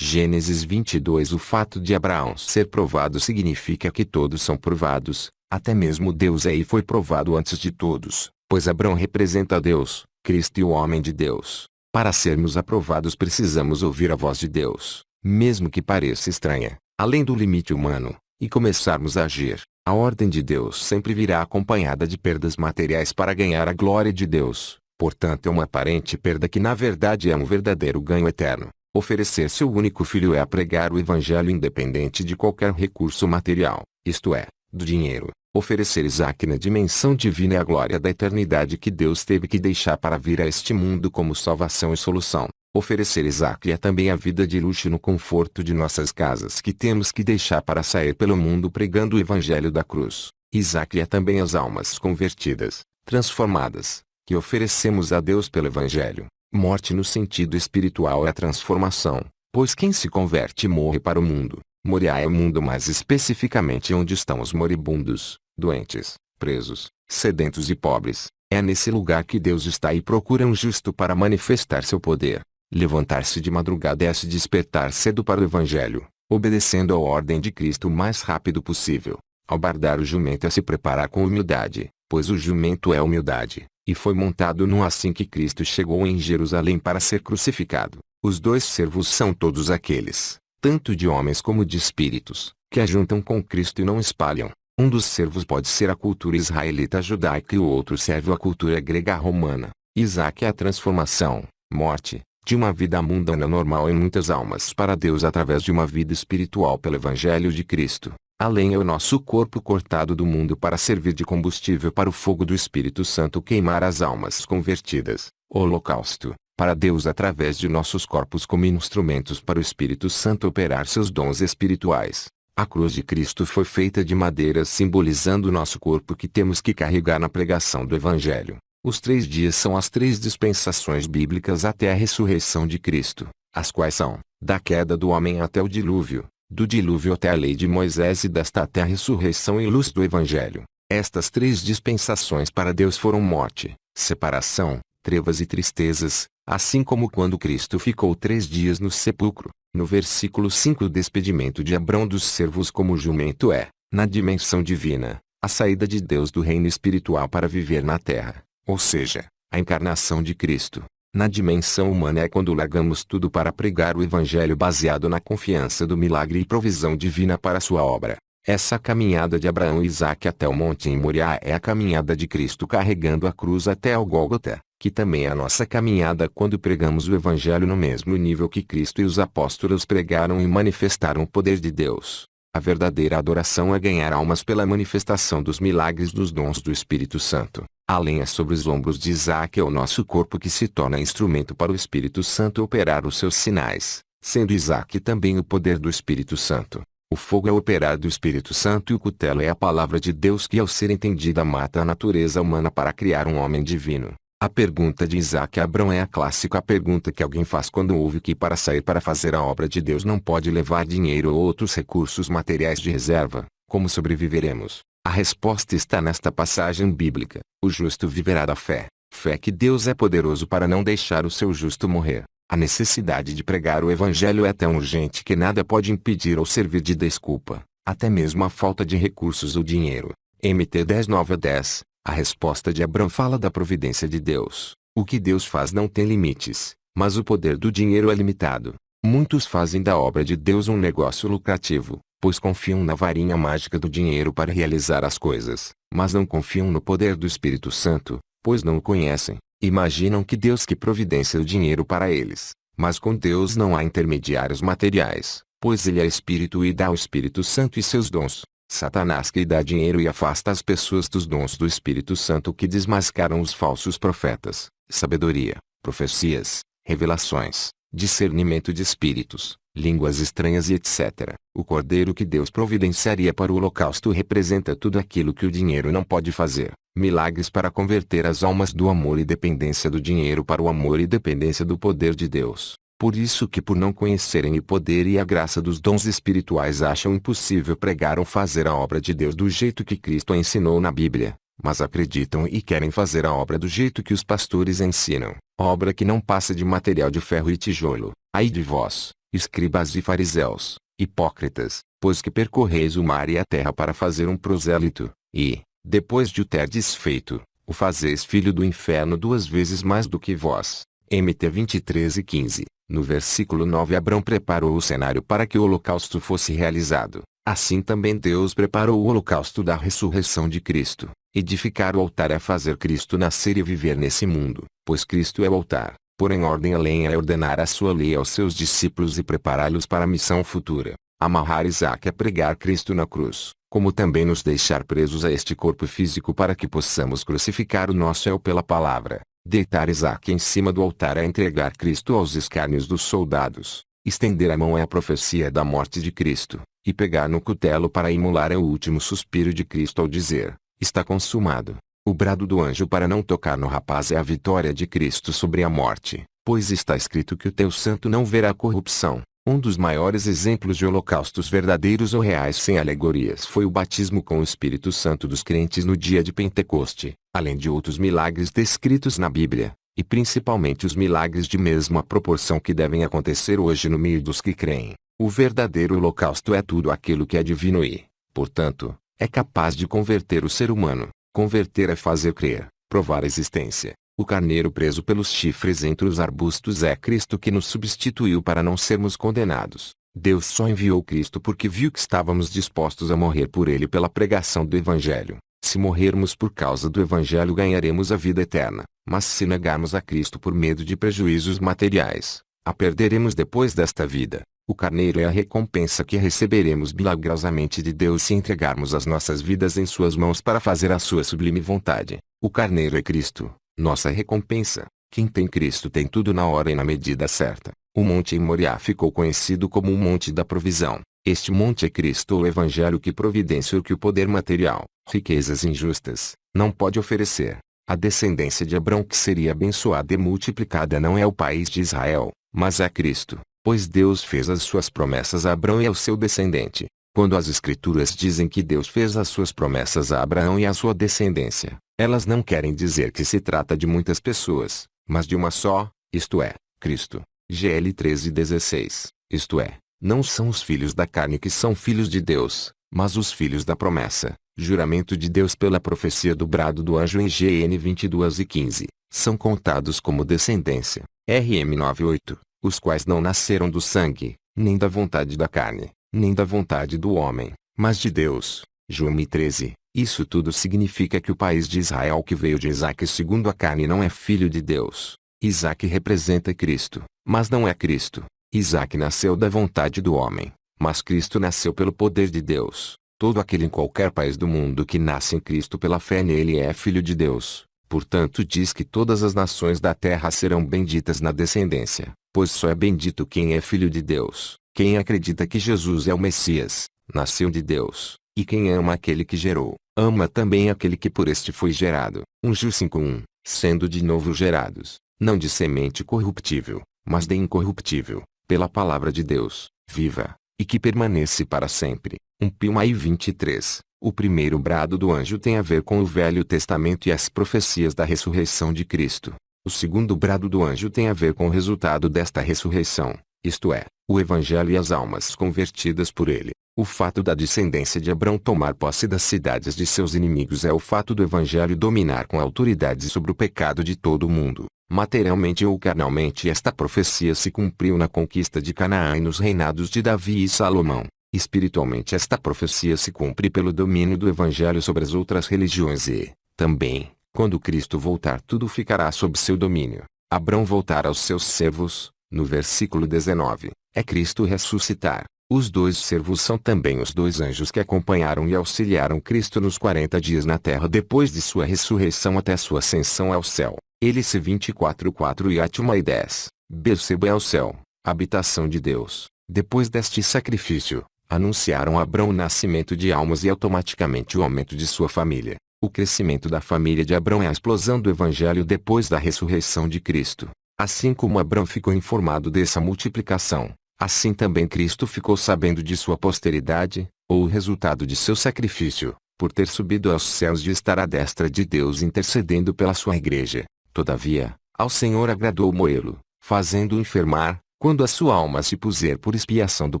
Gênesis 22. O fato de Abraão ser provado significa que todos são provados, até mesmo Deus e foi provado antes de todos, pois Abraão representa Deus, Cristo e o homem de Deus. Para sermos aprovados precisamos ouvir a voz de Deus, mesmo que pareça estranha, além do limite humano, e começarmos a agir. A ordem de Deus sempre virá acompanhada de perdas materiais para ganhar a glória de Deus. Portanto, é uma aparente perda que na verdade é um verdadeiro ganho eterno. Oferecer seu único filho é a pregar o evangelho independente de qualquer recurso material, isto é, do dinheiro. Oferecer Isaac na dimensão divina é a glória da eternidade que Deus teve que deixar para vir a este mundo como salvação e solução. Oferecer Isaac é também a vida de luxo no conforto de nossas casas que temos que deixar para sair pelo mundo pregando o evangelho da cruz. Isaac é também as almas convertidas, transformadas, que oferecemos a Deus pelo evangelho. Morte no sentido espiritual é a transformação, pois quem se converte morre para o mundo. Moriá é o mundo, mais especificamente onde estão os moribundos, doentes, presos, sedentos e pobres. É nesse lugar que Deus está e procura um justo para manifestar seu poder. Levantar-se de madrugada é se despertar cedo para o evangelho, obedecendo à ordem de Cristo o mais rápido possível. Albardar o jumento é se preparar com humildade, pois o jumento é humildade, e foi montado num assim que Cristo chegou em Jerusalém para ser crucificado. Os dois servos são todos aqueles, tanto de homens como de espíritos, que ajuntam com Cristo e não espalham. Um dos servos pode ser a cultura israelita judaica e o outro serve a cultura grega romana. Isaac é a transformação, morte, de uma vida mundana normal em muitas almas para Deus através de uma vida espiritual pelo Evangelho de Cristo. Além é o nosso corpo cortado do mundo para servir de combustível para o fogo do Espírito Santo queimar as almas convertidas. Holocausto, para Deus através de nossos corpos como instrumentos para o Espírito Santo operar seus dons espirituais. A cruz de Cristo foi feita de madeira simbolizando o nosso corpo que temos que carregar na pregação do Evangelho. Os 3 dias são as 3 dispensações bíblicas até a ressurreição de Cristo, as quais são, da queda do homem até o dilúvio, do dilúvio até a lei de Moisés e desta até a ressurreição e luz do Evangelho. Estas 3 dispensações para Deus foram morte, separação, trevas e tristezas, assim como quando Cristo ficou 3 dias no sepulcro. No versículo 5 o despedimento de Abrão dos servos como jumento é, na dimensão divina, a saída de Deus do reino espiritual para viver na terra, ou seja, a encarnação de Cristo. Na dimensão humana é quando largamos tudo para pregar o evangelho baseado na confiança do milagre e provisão divina para sua obra. Essa caminhada de Abraão e Isaac até o monte em Moriá é a caminhada de Cristo carregando a cruz até ao Gólgota, que também é a nossa caminhada quando pregamos o evangelho no mesmo nível que Cristo e os apóstolos pregaram e manifestaram o poder de Deus. A verdadeira adoração é ganhar almas pela manifestação dos milagres dos dons do Espírito Santo. A lenha sobre os ombros de Isaac é o nosso corpo que se torna instrumento para o Espírito Santo operar os seus sinais, sendo Isaac também o poder do Espírito Santo. O fogo é o operar do Espírito Santo e o cutelo é a palavra de Deus que ao ser entendida mata a natureza humana para criar um homem divino. A pergunta de Isaac a Abrão é a clássica pergunta que alguém faz quando ouve que para sair para fazer a obra de Deus não pode levar dinheiro ou outros recursos materiais de reserva. Como sobreviveremos? A resposta está nesta passagem bíblica. O justo viverá da fé. Fé que Deus é poderoso para não deixar o seu justo morrer. A necessidade de pregar o evangelho é tão urgente que nada pode impedir ou servir de desculpa, até mesmo a falta de recursos ou dinheiro. MT 10:9-10. A resposta de Abrão fala da providência de Deus. O que Deus faz não tem limites, mas o poder do dinheiro é limitado. Muitos fazem da obra de Deus um negócio lucrativo, pois confiam na varinha mágica do dinheiro para realizar as coisas, mas não confiam no poder do Espírito Santo, pois não o conhecem. Imaginam que Deus que providencia o dinheiro para eles, mas com Deus não há intermediários materiais, pois Ele é Espírito e dá o Espírito Santo e seus dons. Satanás que dá dinheiro e afasta as pessoas dos dons do Espírito Santo que desmascaram os falsos profetas, sabedoria, profecias, revelações, discernimento de espíritos, línguas estranhas e etc. O cordeiro que Deus providenciaria para o holocausto representa tudo aquilo que o dinheiro não pode fazer. Milagres para converter as almas do amor e dependência do dinheiro para o amor e dependência do poder de Deus. Por isso que por não conhecerem o poder e a graça dos dons espirituais acham impossível pregar ou fazer a obra de Deus do jeito que Cristo ensinou na Bíblia, mas acreditam e querem fazer a obra do jeito que os pastores ensinam, obra que não passa de material de ferro e tijolo. Ai de vós, escribas e fariseus, hipócritas, pois que percorreis o mar e a terra para fazer um prosélito, e, depois de o terdes feito, o fazeis filho do inferno 2 vezes mais do que vós. MT 23:15. No versículo 9, Abrão preparou o cenário para que o holocausto fosse realizado. Assim também Deus preparou o holocausto da ressurreição de Cristo. Edificar o altar é fazer Cristo nascer e viver nesse mundo, pois Cristo é o altar. Pôr em ordem a lenha é ordenar a sua lei aos seus discípulos e prepará-los para a missão futura. Amarrar Isaque é pregar Cristo na cruz, como também nos deixar presos a este corpo físico para que possamos crucificar o nosso eu pela palavra. Deitar Isaque em cima do altar é entregar Cristo aos escárnios dos soldados. Estender a mão é a profecia da morte de Cristo, e pegar no cutelo para imolar é o último suspiro de Cristo ao dizer: está consumado. O brado do anjo para não tocar no rapaz é a vitória de Cristo sobre a morte, pois está escrito que o teu santo não verá corrupção. Um dos maiores exemplos de holocaustos verdadeiros ou reais sem alegorias foi o batismo com o Espírito Santo dos crentes no dia de Pentecoste, além de outros milagres descritos na Bíblia, e principalmente os milagres de mesma proporção que devem acontecer hoje no meio dos que creem. O verdadeiro holocausto é tudo aquilo que é divino e, portanto, é capaz de converter o ser humano. Converter é fazer crer, provar a existência. O carneiro preso pelos chifres entre os arbustos é Cristo que nos substituiu para não sermos condenados. Deus só enviou Cristo porque viu que estávamos dispostos a morrer por ele pela pregação do Evangelho. Se morrermos por causa do Evangelho ganharemos a vida eterna, mas se negarmos a Cristo por medo de prejuízos materiais, a perderemos depois desta vida. O carneiro é a recompensa que receberemos milagrosamente de Deus se entregarmos as nossas vidas em suas mãos para fazer a sua sublime vontade. O carneiro é Cristo, nossa recompensa. Quem tem Cristo tem tudo na hora e na medida certa. O monte em Moriá ficou conhecido como o monte da provisão. Este monte é Cristo ou o Evangelho que providencia o que o poder material, riquezas injustas, não pode oferecer. A descendência de Abrão que seria abençoada e multiplicada não é o país de Israel, mas é Cristo. Pois Deus fez as suas promessas a Abrão e ao seu descendente. Quando as Escrituras dizem que Deus fez as suas promessas a Abraão e à sua descendência, elas não querem dizer que se trata de muitas pessoas, mas de uma só, isto é, Cristo. GL 13:16, isto é, não são os filhos da carne que são filhos de Deus, mas os filhos da promessa, juramento de Deus pela profecia do brado do anjo em GN 22:15, são contados como descendência. RM 98. Os quais não nasceram do sangue, nem da vontade da carne, nem da vontade do homem, mas de Deus. João 13. Isso tudo significa que o país de Israel que veio de Isaque segundo a carne não é filho de Deus. Isaque representa Cristo, mas não é Cristo. Isaque nasceu da vontade do homem, mas Cristo nasceu pelo poder de Deus. Todo aquele em qualquer país do mundo que nasce em Cristo pela fé nele é filho de Deus. Portanto diz que todas as nações da terra serão benditas na descendência, pois só é bendito quem é filho de Deus. Quem acredita que Jesus é o Messias, nasceu de Deus, e quem ama aquele que gerou, ama também aquele que por este foi gerado. 1 João 5:1. Sendo de novo gerados, não de semente corruptível, mas de incorruptível, pela palavra de Deus, viva, e que permanece para sempre. 1 Pimai 23. O primeiro brado do anjo tem a ver com o Velho Testamento e as profecias da ressurreição de Cristo. O segundo brado do anjo tem a ver com o resultado desta ressurreição, isto é, o Evangelho e as almas convertidas por ele. O fato da descendência de Abrão tomar posse das cidades de seus inimigos é o fato do Evangelho dominar com autoridade sobre o pecado de todo o mundo. Materialmente ou carnalmente esta profecia se cumpriu na conquista de Canaã e nos reinados de Davi e Salomão. Espiritualmente esta profecia se cumpre pelo domínio do Evangelho sobre as outras religiões e, também, quando Cristo voltar tudo ficará sob seu domínio. Abrão voltar aos seus servos, no versículo 19, é Cristo ressuscitar. Os dois servos são também os dois anjos que acompanharam e auxiliaram Cristo nos 40 dias na terra depois de sua ressurreição até sua ascensão ao céu. Elice 24:4 e Atma 10. Berseba é o céu, habitação de Deus. Depois deste sacrifício, anunciaram a Abrão o nascimento de almas e automaticamente o aumento de sua família. O crescimento da família de Abrão é a explosão do Evangelho depois da ressurreição de Cristo. Assim como Abrão ficou informado dessa multiplicação, assim também Cristo ficou sabendo de sua posteridade, ou o resultado de seu sacrifício, por ter subido aos céus e estar à destra de Deus intercedendo pela sua igreja. Todavia, ao Senhor agradou moê-lo, fazendo-o enfermar, Quando a sua alma se puser por expiação do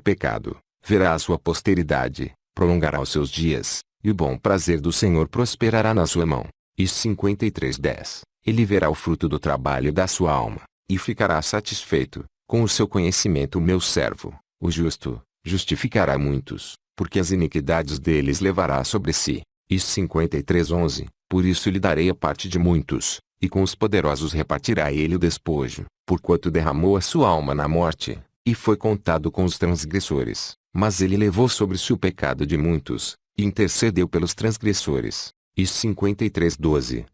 pecado, verá a sua posteridade, prolongará os seus dias, e o bom prazer do Senhor prosperará na sua mão. Isso 53:10. Ele verá o fruto do trabalho da sua alma, e ficará satisfeito, com o seu conhecimento. Meu servo, o justo, justificará muitos, porque as iniquidades deles levará sobre si. Isso 53:11. Por isso lhe darei a parte de muitos, e com os poderosos repartirá ele o despojo, porquanto derramou a sua alma na morte, e foi contado com os transgressores. Mas ele levou sobre si o pecado de muitos, e intercedeu pelos transgressores. Isso 53:12.